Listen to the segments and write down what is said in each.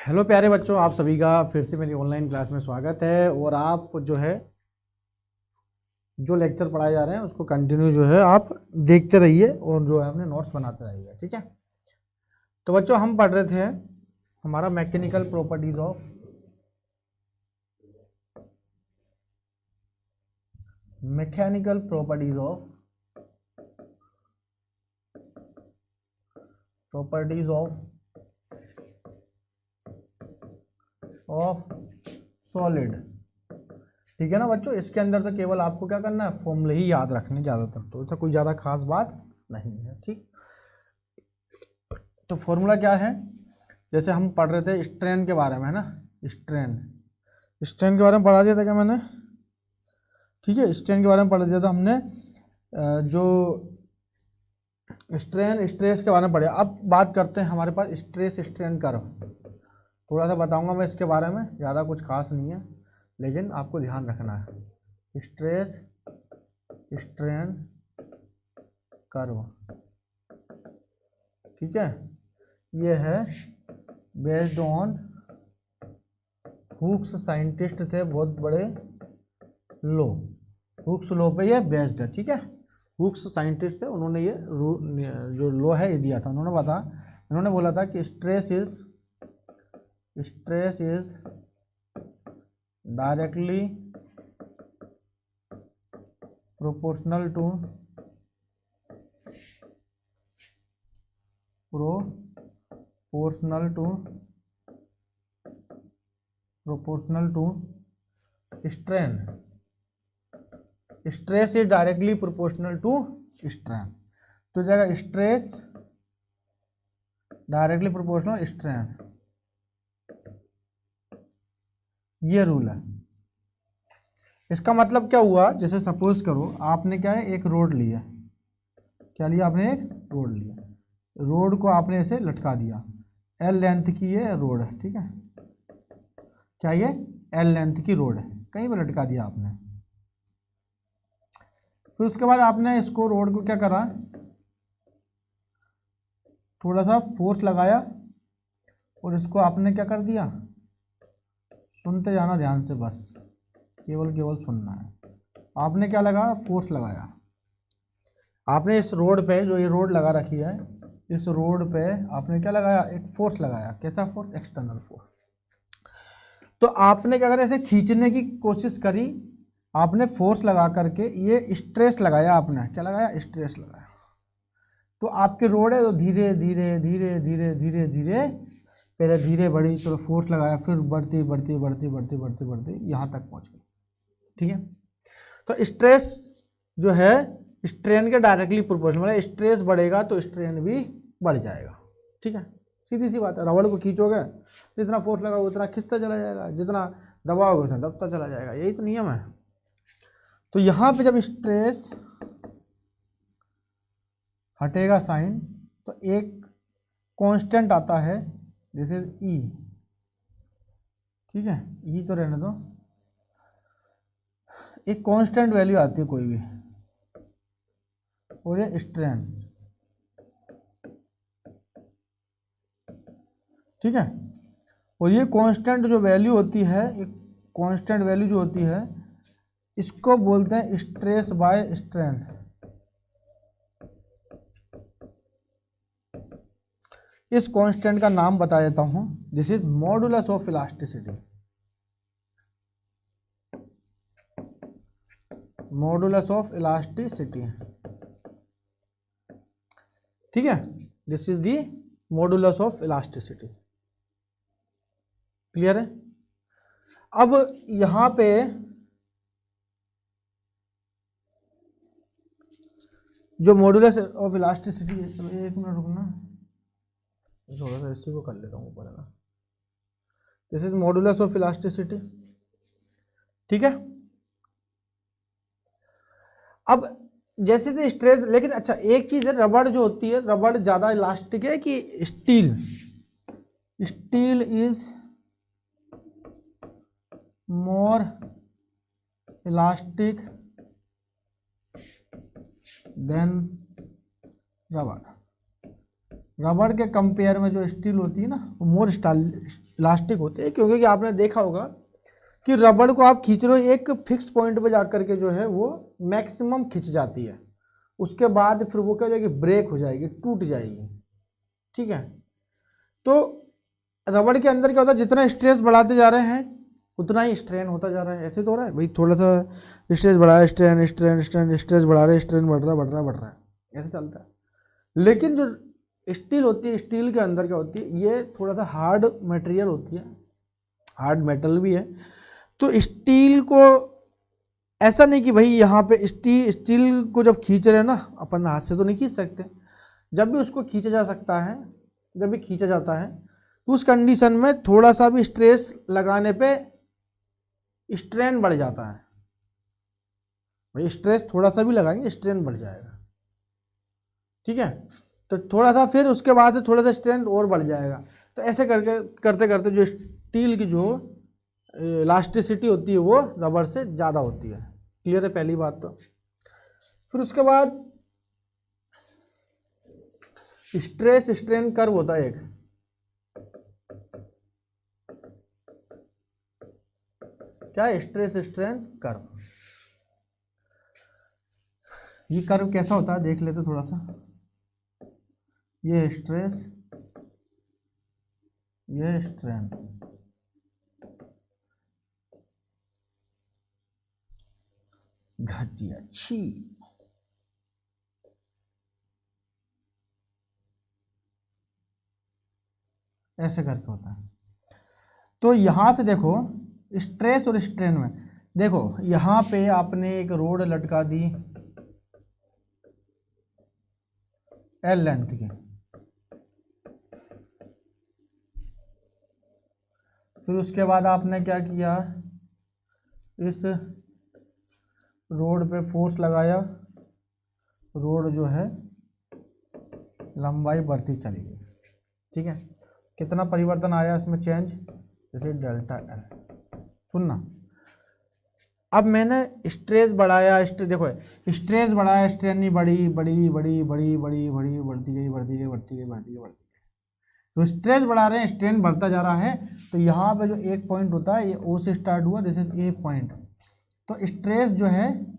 Hello प्यारे बच्चों, आप सभी का फिर से मेरी ऑनलाइन क्लास में स्वागत है। और आप जो है जो लेक्चर पढ़ाए जा रहे हैं उसको कंटिन्यू जो है आप देखते रहिए और जो है अपने नोट्स बनाते रहिए। ठीक है, तो बच्चों हम पढ़ रहे थे हमारा मैकेनिकल प्रॉपर्टीज ऑफ सॉलिड। ठीक है ना बच्चों, इसके अंदर तो केवल आपको क्या करना है, फॉर्मूले ही याद रखने ज़्यादातर, तो इसका कोई ज़्यादा खास बात नहीं है। ठीक, तो फॉर्मूला क्या है, जैसे हम पढ़ रहे थे स्ट्रेन के बारे में, है ना। स्ट्रेन के बारे में पढ़ा दिया था क्या मैंने? ठीक है, स्ट्रेन के बारे में पढ़ दिया था हमने। जो स्ट्रेन स्ट्रेस के बारे में पढ़े। अब बात करते हैं हमारे पास स्ट्रेस स्ट्रेन कर्व। थोड़ा सा बताऊंगा मैं इसके बारे में, ज़्यादा कुछ खास नहीं है लेकिन आपको ध्यान रखना है। स्ट्रेस स्ट्रेन कर्व, ठीक है, ये है बेस्ड ऑन हुक्स। साइंटिस्ट थे बहुत बड़े, लो हुक्स लो पे ये बेस्ड है। ठीक है, हुक्स साइंटिस्ट थे, उन्होंने ये जो लो है ये दिया था। उन्होंने बोला था कि stress is directly proportional to strain. Stress is directly proportional to strain, तो जाएगा स्ट्रेस डायरेक्टली प्रोपोर्शनल स्ट्रेन। ये रूल है। इसका मतलब क्या हुआ, जैसे सपोज करो आपने क्या है, एक रोड लिया। क्या लिया आपने? एक रोड लिया। रोड को आपने ऐसे लटका दिया। एल लेंथ की ये रोड है, ठीक है, क्या ये एल लेंथ की रोड है, कहीं पर लटका दिया आपने। फिर उसके बाद आपने इसको रोड को क्या करा, थोड़ा सा फोर्स लगाया और इसको आपने क्या कर दिया, सुनते जाना ध्यान से, बस केवल सुनना है। आपने क्या लगाया, फोर्स लगाया। आपने इस रोड पे, जो ये रोड लगा रखी है, इस रोड पे आपने क्या लगाया, एक फोर्स लगाया। कैसा फोर्स? External force. तो आपने क्या करा, ऐसे खींचने की कोशिश करी, आपने फोर्स लगा करके ये स्ट्रेस लगाया। आपने क्या लगाया? स्ट्रेस लगाया। तो आपके रोड है तो धीरे धीरे धीरे धीरे धीरे धीरे, पहले धीरे बढ़ी, चलो फोर्स लगाया, फिर बढ़ती बढ़ती बढ़ती बढ़ती बढ़ती बढ़ती यहाँ तक पहुँच गई। ठीक है, तो स्ट्रेस जो है स्ट्रेन के डायरेक्टली प्रोपोर्शनल, मतलब स्ट्रेस बढ़ेगा तो स्ट्रेन भी बढ़ जाएगा। ठीक है, सीधी सी बात है। रबड़ को खींचोगे, जितना फोर्स लगाओगे उतना खिंचता चला जाएगा, जितना दबाओगे उतना दबता चला जाएगा, यही तो नियम है। तो यहाँ पे जब स्ट्रेस हटेगा साइन, तो एक कांस्टेंट आता है, दिस इज ई। ठीक है, ई तो रहने दो, एक कांस्टेंट वैल्यू आती है कोई भी, और ये स्ट्रेन। ठीक है, और ये कांस्टेंट जो वैल्यू होती है, एक कांस्टेंट वैल्यू जो होती है, इसको बोलते हैं स्ट्रेस बाय स्ट्रेन। इस कांस्टेंट का नाम बता देता हूं, this is modulus of elasticity. Modulus of elasticity, ठीक है, this is the modulus of elasticity. Clear है? अब यहां पे जो मॉडुलस ऑफ इलास्टिसिटी है, तो एक मिनट रुकना, थोड़ा सा इसी को कर लेता हूँ ऊपर, है ना। This is modulus of elasticity. ठीक है, अब जैसे थे स्ट्रेस, लेकिन अच्छा एक चीज है, रबड़ जो होती है, रबड़ ज्यादा इलास्टिक है कि steel? Steel is more elastic than rubber. रबड़ के कंपेयर में जो स्टील होती है ना, वो मोर इलास्टिक होती है, क्योंकि आपने देखा होगा कि रबड़ को आप खींच रहे हो एक फिक्स पॉइंट पे जाकर के जो है वो मैक्सिमम खिंच जाती है, उसके बाद फिर वो क्या हो जाएगी, ब्रेक हो जाएगी, टूट जाएगी। ठीक है, तो रबड़ के अंदर क्या होता है, जितना स्ट्रेस बढ़ाते जा रहे हैं उतना ही स्ट्रेन होता जा रहा है। ऐसे तो हो रहा है भाई, थोड़ा सा स्ट्रेस बढ़ाया, स्ट्रेन स्ट्रेन स्ट्रेन, स्ट्रेस बढ़ा रहे, स्ट्रेन बढ़ रहा बढ़ रहा बढ़ रहा है, ऐसे चलता है। लेकिन जो स्टील होती है, स्टील के अंदर क्या होती है, ये थोड़ा सा हार्ड मटेरियल होती है, हार्ड मेटल भी है। तो स्टील को ऐसा नहीं कि भाई यहाँ पे स्टील को जब खींच रहे हैं ना, अपन हाथ से तो नहीं खींच सकते, जब भी उसको खींचा जा सकता है, जब भी खींचा जाता है तो उस कंडीशन में थोड़ा सा भी स्ट्रेस लगाने पे स्ट्रेन बढ़ जाता है। भाई स्ट्रेस थोड़ा सा भी लगाएंगे स्ट्रेन बढ़ जाएगा। ठीक है, तो थोड़ा सा फिर उसके बाद से थोड़ा सा स्ट्रेन और बढ़ जाएगा। तो ऐसे करके करते करते जो स्टील की जो इलास्टिसिटी होती है वो रबर से ज़्यादा होती है। क्लियर है पहली बात तो। फिर उसके बाद स्ट्रेस स्ट्रेन कर्व होता है एक, क्या है, स्ट्रेस स्ट्रेन कर्व। ये कर्व कैसा होता है देख लेते थोड़ा सा। ये स्ट्रेस, ये स्ट्रेन, घटिया छी। ऐसे करके होता है। तो यहां से देखो स्ट्रेस और स्ट्रेन में देखो, यहां पे आपने एक रोड लटका दी एल लेंथ की, फिर उसके बाद आपने क्या किया, इस रोड पे फोर्स लगाया, रोड जो है लंबाई बढ़ती चली गई। ठीक है, कितना परिवर्तन आया इसमें चेंज, जैसे डेल्टा एल। सुनना, अब मैंने स्ट्रेस बढ़ाया, देखो स्ट्रेस बढ़ाया, स्ट्रेन नहीं बढ़ी, बड़ी बड़ी बड़ी बड़ी बड़ी बढ़ती गई बढ़ती गई बढ़ती गई बढ़ती गई बढ़ती गई। तो स्ट्रेस बढ़ा रहे हैं, स्ट्रेन बढ़ता जा रहा है। तो यहाँ पे जो एक पॉइंट होता है ये ओ से स्टार्ट हुआ, दिस इज ए पॉइंट। तो स्ट्रेस जो है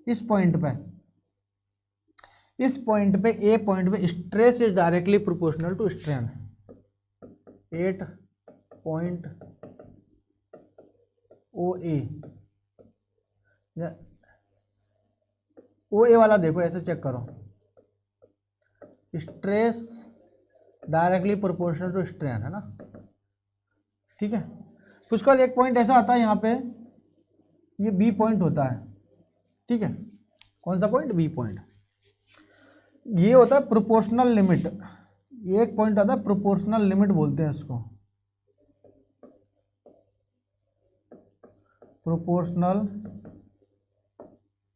इस पॉइंट पे, इस पॉइंट पे ए पॉइंट पे stress is directly proportional to strain. 8 point O A वाला देखो, ऐसे चेक करो, stress directly proportional to strain है ना। ठीक है, फिर उसके बाद एक पॉइंट ऐसा आता है यहाँ पे, ये बी पॉइंट होता है। ठीक है, कौन सा पॉइंट, बी पॉइंट। ये होता है प्रोपोर्शनल लिमिट, एक पॉइंट आता है प्रोपोर्शनल लिमिट बोलते हैं इसको, प्रोपोर्शनल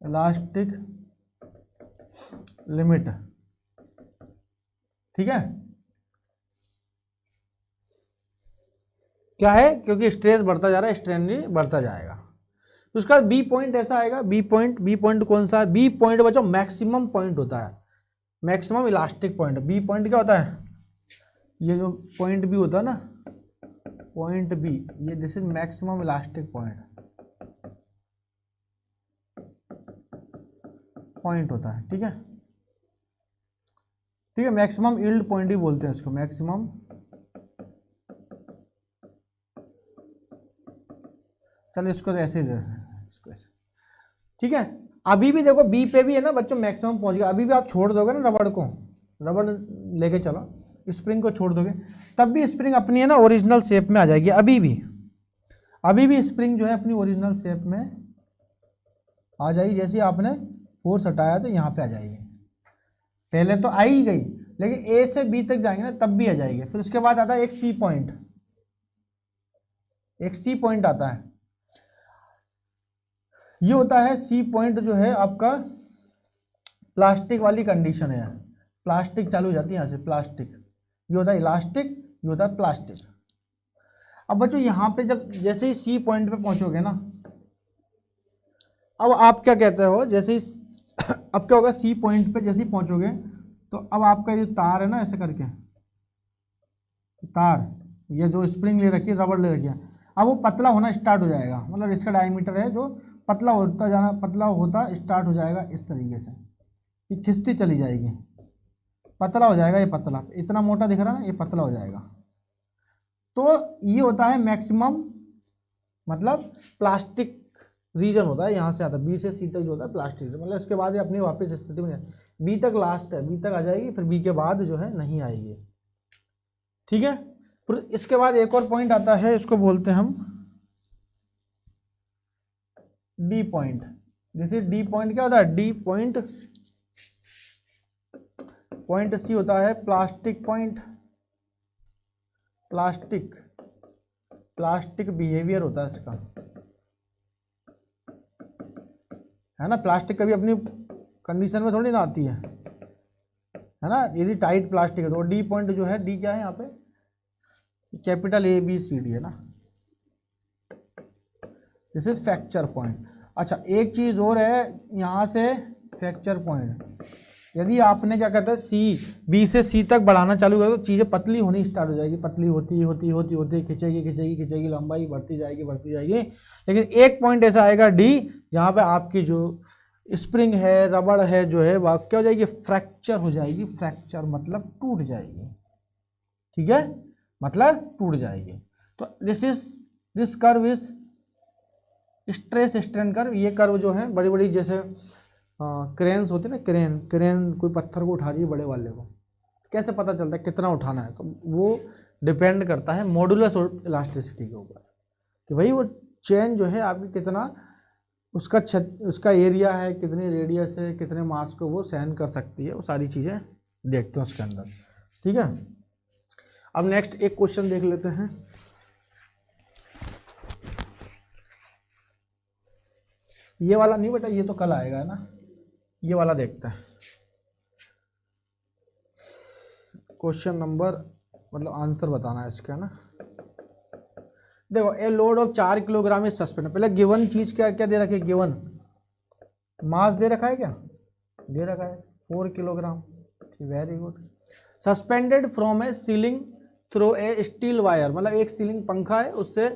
इलास्टिक लिमिट। ठीक है, क्या है, क्योंकि स्ट्रेस बढ़ता जा रहा है, स्ट्रेन भी बढ़ता जाएगा। तो उसका बी पॉइंट ऐसा आएगा, बी पॉइंट कौन सा है, बी पॉइंट बच्चों मैक्सिमम पॉइंट होता है, maximum elastic point. B point क्या होता है, ये जो पॉइंट बी होता है ना, पॉइंट बी, ये this is maximum elastic point होता है। ठीक है, ठीक है, मैक्सिमम यील्ड पॉइंट ही बोलते हैं इसको, मैक्सिमम। चलो इसको तो ऐसे ही इसको ऐसे। ठीक है, अभी भी देखो बी पे भी है ना बच्चों, मैक्सिमम पहुंच गया। अभी भी आप छोड़ दोगे ना रबड़ को, रबड़ लेके चलो, स्प्रिंग को छोड़ दोगे, तब भी स्प्रिंग अपनी है ना ओरिजिनल शेप में आ जाएगी। अभी भी स्प्रिंग जो है अपनी ओरिजिनल शेप में आ जाएगी। जैसे आपने फोर्स हटाया तो यहाँ पे आ जाएगी, पहले तो आ ही गई, लेकिन ए से बी तक जाएंगे ना तब भी आ जाएगी। फिर उसके बाद आता है एक सी पॉइंट, एक सी पॉइंट आता है। ये होता है सी पॉइंट जो है आपका प्लास्टिक वाली कंडीशन है, प्लास्टिक चालू हो जाती है यहाँ से, प्लास्टिक। ये होता है इलास्टिक, ये होता है प्लास्टिक। अब बच्चों यहाँ पे जब जैसे ही सी पॉइंट पे पहुंचोगे ना, अब आप क्या कहते हो, जैसे ही अब क्या होगा, सी पॉइंट पे जैसे ही पहुंचोगे तो अब आपका जो तार है ना, ऐसे करके तार ये जो स्प्रिंग ले रखी है, रबड़ ले रखी है, अब वो पतला होना स्टार्ट हो जाएगा, मतलब इसका डायमीटर है जो पतला होता स्टार्ट हो जाएगा इस तरीके से, ये खिंचती चली जाएगी, पतला हो जाएगा, ये पतला इतना मोटा दिख रहा है ना, ये पतला हो जाएगा। तो ये होता है मैक्सिमम, मतलब प्लास्टिक रीजन होता है, यहाँ से आता है बी से सी तक जो होता है प्लास्टिक, मतलब इसके बाद ये अपनी वापस स्थिति में बी तक लास्ट है, बी तक आ जाएगी, फिर बी के बाद जो है नहीं आएगी। ठीक है, फिर इसके बाद एक और पॉइंट आता है, इसको बोलते हैं हम डी पॉइंट। जैसे डी पॉइंट क्या होता है, डी पॉइंट, पॉइंट सी होता है प्लास्टिक पॉइंट, प्लास्टिक बिहेवियर होता है इसका, है ना। प्लास्टिक कभी अपनी कंडीशन में थोड़ी ना आती है ना, यदि टाइट प्लास्टिक है तो डी पॉइंट जो है, डी क्या है यहाँ पे, capital A B C D है ना, दिस इज फ्रैक्चर पॉइंट। अच्छा एक चीज़ और है यहाँ से, फ्रैक्चर पॉइंट, यदि आपने क्या कहते हैं सी, बी से सी तक बढ़ाना चालू करो तो चीज़ें पतली होनी स्टार्ट हो जाएगी, पतली होती खिंचेगी, लंबाई बढ़ती जाएगी, लेकिन एक पॉइंट ऐसा आएगा डी, जहाँ पे आपकी जो स्प्रिंग है, रबड़ है जो है, वह क्या हो जाएगी, फ्रैक्चर हो जाएगी, फ्रैक्चर मतलब टूट जाएगी। ठीक है, मतलब टूट जाएगी। तो this curve is stress strain curve. ये कर्व जो है बड़ी बड़ी जैसे क्रेन्स होते हैं ना, क्रेन कोई पत्थर को उठा रही है बड़े वाले को, कैसे पता चलता है कितना उठाना है, तो वो डिपेंड करता है मॉडुलस और इलास्टिसिटी के ऊपर, कि भाई वो चेन जो है आपकी कितना उसका एरिया है, कितनी रेडियस है, कितने मास को वो सहन कर सकती है, वो सारी चीज़ें देखते हैं उसके अंदर। ठीक है, अब नेक्स्ट एक क्वेश्चन देख लेते हैं। ये वाला नहीं बेटा, ये तो कल आएगा है ना, ये वाला देखते हैं। क्वेश्चन नंबर, मतलब आंसर बताना है इसका ना। देखो a load of 4 kilogram is suspended, पहले गिवन चीज क्या क्या दे रखी है, गिवन मास दे रखा है, क्या दे रखा है 4 kilogram. Very good. Suspended from A ceiling through a steel wire, मतलब एक सीलिंग पंखा है उससे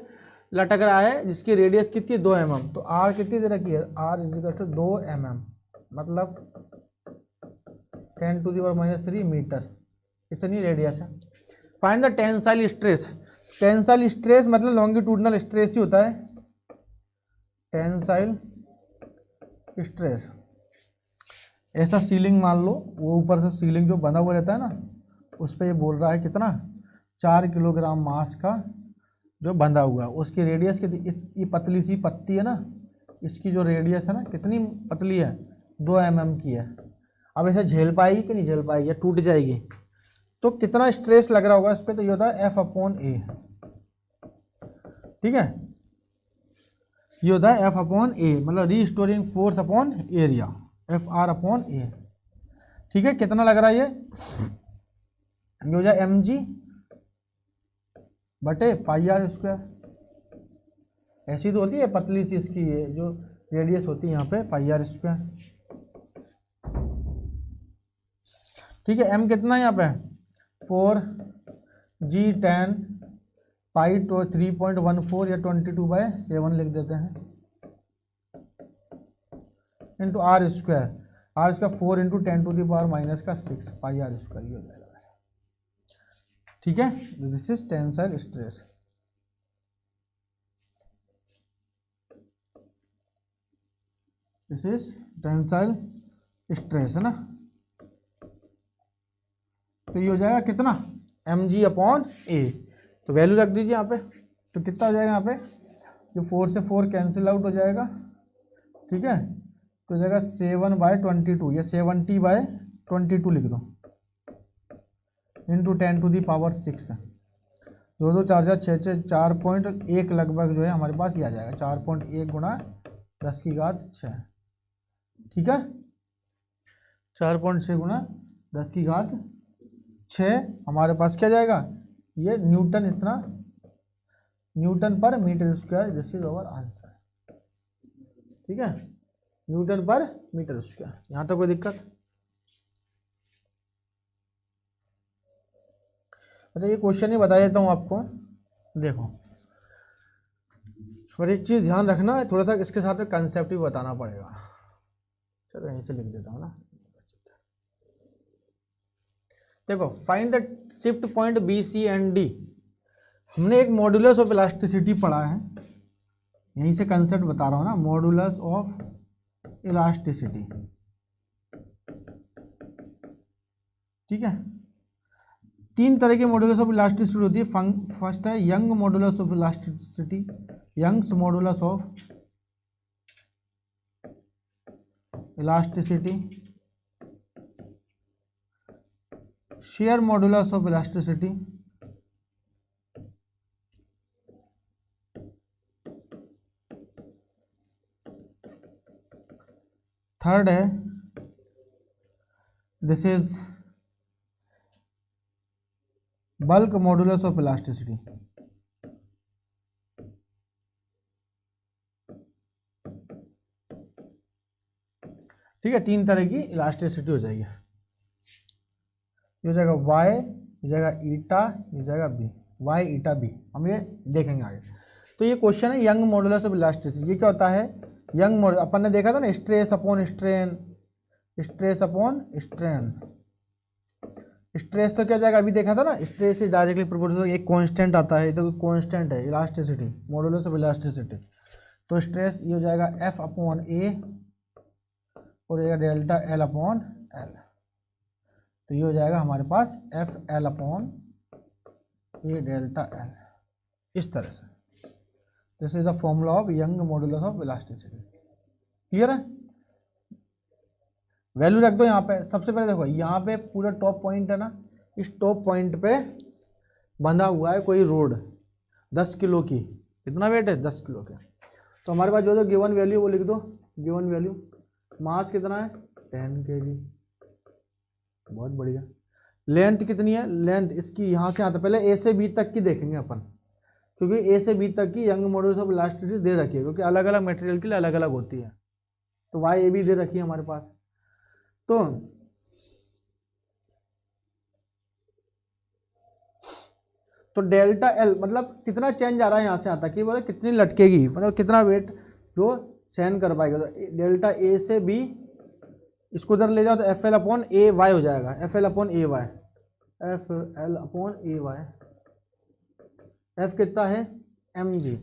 लटक रहा है, जिसकी रेडियस कितनी है 2 mm, तो आर कितनी दे रखी है, आर इज 2 mm, मतलब 10⁻³ मीटर, इतनी रेडियस है। Find the tensile stress, tensile stress मतलब लॉन्गिट्यूडनल स्ट्रेस ही होता है, टेंसाइल स्ट्रेस। ऐसा सीलिंग मान लो, वो ऊपर से सीलिंग जो बंधा हुआ रहता है ना, उस पर ये बोल रहा है कितना, 4 किलोग्राम मास का जो बंधा हुआ है, उसकी रेडियस कितनी, ये पतली सी पत्ती है ना, इसकी जो रेडियस है ना कितनी पतली है, 2 mm की है। अब ऐसे झेल पाएगी कि नहीं झेल पाएगी, टूट जाएगी, तो कितना स्ट्रेस लग रहा होगा इस पर, तो ये होता है F/A। ठीक है, ये होता है F/A, मतलब restoring force upon area, FR/A। ठीक है, कितना लग रहा है ये हो जाए mg बटे πr²। ऐसी तो होती है पतली सी इसकी, ये जो रेडियस होती है यहाँ पे πr²। ठीक है, m कितना है यहाँ पे 4g10 पाई तो 3.14 या 22/7 लिख देते हैं, इंटू r², r² 4 × 10⁻⁻⁶ πr², ये हो जाएगा। ठीक है, this is tensile stress. This is tensile stress है ना, तो ये हो जाएगा कितना mg/A, तो वैल्यू रख दीजिए यहाँ पे, तो कितना हो जाएगा यहाँ पे, ये 4 से 4 कैंसिल आउट हो जाएगा। ठीक है, तो हो जाएगा 7/22 या 70/22 लिख दो, इंटू 10⁻⁶। 2 2 4 4 6 6 4.1 लगभग जो है हमारे पास ये आ जाएगा, 4.1 × 10⁻6। ठीक है, 4.6 × 10⁻6 हमारे पास क्या जाएगा, ये न्यूटन, इतना न्यूटन पर metre square, this is our answer. ठीक है, न्यूटन पर मीटर स्क्वायर। यहाँ तक कोई दिक्कत? अच्छा, ये क्वेश्चन ही बता देता हूँ आपको। देखो, पर एक चीज़ ध्यान रखना, थोड़ा सा इसके साथ में कंसेप्ट भी बताना पड़ेगा। चलो यहीं से लिख देता हूँ ना। देखो, find the shift point B C and D. हमने एक मॉडुलस ऑफ इलास्टिसिटी पढ़ा है, यहीं से कंसेप्ट बता रहा हूँ ना, मॉडुलस ऑफ इलास्टिसिटी। ठीक है, तीन तरह के मॉडुलस ऑफ इलास्टिसिटी होती है। फर्स्ट है Young modulus of elasticity, Young's modulus of elasticity, shear modulus of elasticity, third है this is bulk modulus of elasticity. ठीक है, तीन तरह की इलास्टिसिटी हो जाएगी। ये हो जाएगा वाई, ये जाएगा ईटा, ये जाएगा बी, वाई ईटा बी, हम ये देखेंगे आगे। तो ये क्वेश्चन है यंग मॉडुलस ऑफ इलास्टिसिटी। ये क्या होता है? यंग मॉडुलस अपन ने देखा था ना, stress upon strain, stress upon strain. Stress तो क्या हो जाएगा, अभी देखा था ना, स्ट्रेस इज डायरेक्टली प्रोपोर्शनल, एक कांस्टेंट आता है, तो कांस्टेंट है इलास्टिसिटी, मॉडुलस ऑफ इलास्टिसिटी। तो स्ट्रेस ये हो जाएगा एफ अपॉन ए और ये डेल्टा एल अपॉन एल। तो ये हो जाएगा हमारे पास एफ एल अपॉन ए डेल्टा एल, इस तरह से। This is the formula of young modulus of elasticity. Clear है? वैल्यू रख दो यहाँ पे। सबसे पहले देखो, यहाँ पे पूरा टॉप पॉइंट है ना, इस टॉप पॉइंट पे बंधा हुआ है कोई रोड 10 किलो की। कितना वेट है? 10 किलो के। तो हमारे पास जो जो गिवन वैल्यू वो लिख दो। गिवन वैल्यू, मास कितना है? 10 kg। बहुत बढ़िया। लेंथ कितनी है? लेंथ इसकी यहाँ से आता, पहले ए से बी तक की देखेंगे अपन, क्योंकि ए से बी तक की यंग मॉडुलस ऑफ इलास्टिसिटी दे रखी है, क्योंकि अलग अलग मटेरियल के लिए अलग अलग होती है। तो वाई ए बी दे रखी है हमारे पास। तो डेल्टा एल मतलब कितना चेंज आ रहा है यहाँ से आता, कि मतलब कितनी लटकेगी, मतलब कितना वेट जो सहन कर पाएगा। तो डेल्टा ए से बी, इसको उधर ले जाओ तो एफ एल अपॉन ए वाई हो जाएगा, एफ एल अपॉन ए वाई, एफ एल अपॉन ए वाई। एफ कितना है? एम जी,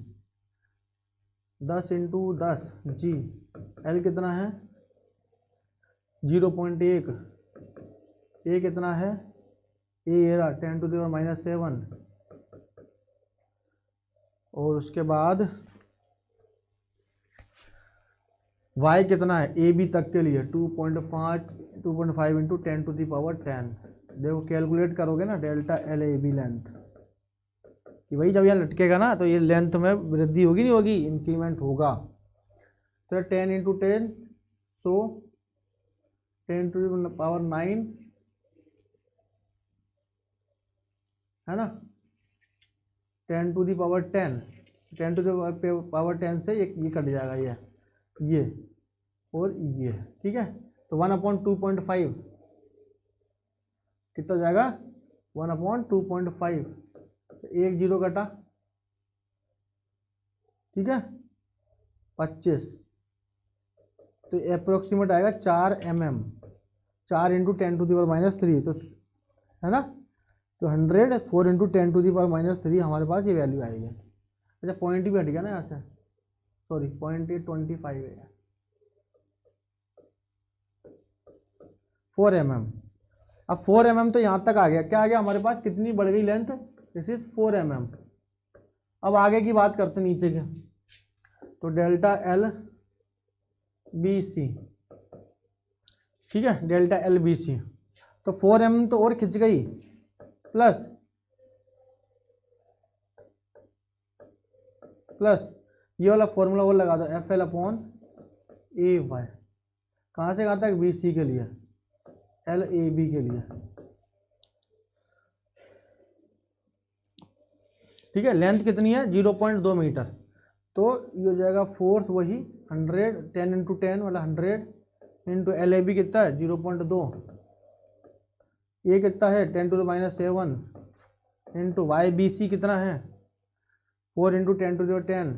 10 × 10 जी। एल कितना है? 0.1। ए कितना है? ए 10⁻⁻⁷। और उसके बाद y कितना है? ए बी तक के लिए 2.5 × 10⁻10। देखो कैलकुलेट करोगे ना, delta L A B length, कि भाई जब यहाँ लटकेगा ना तो ये लेंथ में वृद्धि होगी, नहीं होगी, इंक्रीमेंट होगा। तो 10 × 10, सो 10⁻9 है ना, 10⁻10, 10⁻10 से ये कट जाएगा, ये और ये। ठीक है, तो 1/2.5 कितना जाएगा? 1/2.5। तो एक जीरो कटा, ठीक है, 25। तो अप्रोक्सीमेट आएगा 4 mm, 4 × 10⁻³ तो है ना, तो 100, 4 × 10⁻³ हमारे पास ये वैल्यू आएगी। अच्छा, पॉइंट भी हट गया ना यहाँ से, सॉरी 0.25 है, 4 mm। अब 4 mm तो यहाँ तक आ गया, क्या आ गया हमारे पास, कितनी बढ़ गई लेंथ? This is 4 mm। अब आगे की बात करते हैं नीचे के, तो डेल्टा एल बी सी, ठीक है, डेल्टा एल बी सी। तो 4 mm तो और खिंच गई, प्लस ये वाला फॉर्मूला वो लगा दो, एफ एल अपॉन ए वाई। कहाँ से कहाँ तक? बी सी के लिए, एल ए बी के लिए। ठीक है, लेंथ कितनी है? 0.2 मीटर। तो ये हो जाएगा फोर्स वही 100, 10 × 10 वाला 100 इंटू एल ए बी कितना है? 0.2। ये कितना है? 10⁻⁷ इंटू वाई बी सी कितना है? 4 इंटू 10⁻10,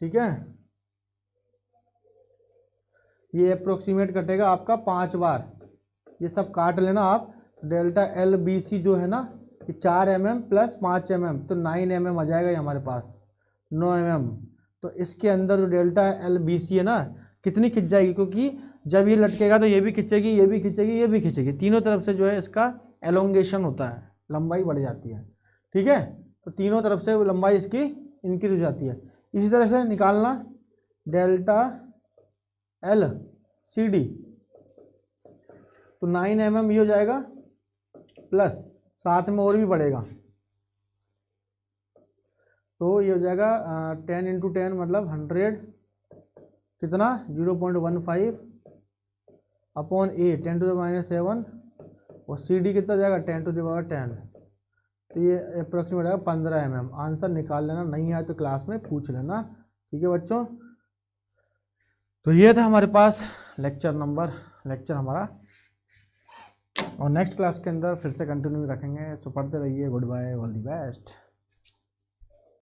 ठीक है। ये अप्रोक्सीमेट कटेगा आपका 5 बार, ये सब काट लेना आप। डेल्टा एल बी सी जो है ना, ये 4 mm प्लस 5 mm, तो 9 mm आ जाएगा ये हमारे पास, 9 mm। तो इसके अंदर जो डेल्टा एल बी सी है ना, कितनी खिंच जाएगी, क्योंकि जब ये लटकेगा तो ये भी खिंचेगी, ये भी खिंचेगी, ये भी खिंचेगी, तीनों तरफ से जो है इसका एलोंगेशन होता है, लंबाई बढ़ जाती है, ठीक है। तो तीनों तरफ से लंबाई इसकी इंक्रीज हो जाती है। इसी तरह से निकालना डेल्टा एल सी डी, तो 9 mm ये हो जाएगा, प्लस साथ में और भी बढ़ेगा, तो ये हो जाएगा 10 इंटू 10 मतलब 100, कितना 0.15 अपॉन ए 10⁻⁷, और सी डी कितना जाएगा 10⁻10, तो ये अप्रोक्सीमेट आएगा 15 mm। आंसर निकाल लेना, नहीं आए तो क्लास में पूछ लेना, ठीक है बच्चों। तो ये था हमारे पास लेक्चर हमारा, और नेक्स्ट क्लास के अंदर फिर से कंटिन्यू रखेंगे। सो पढ़ते रहिए। Goodbye, all the best.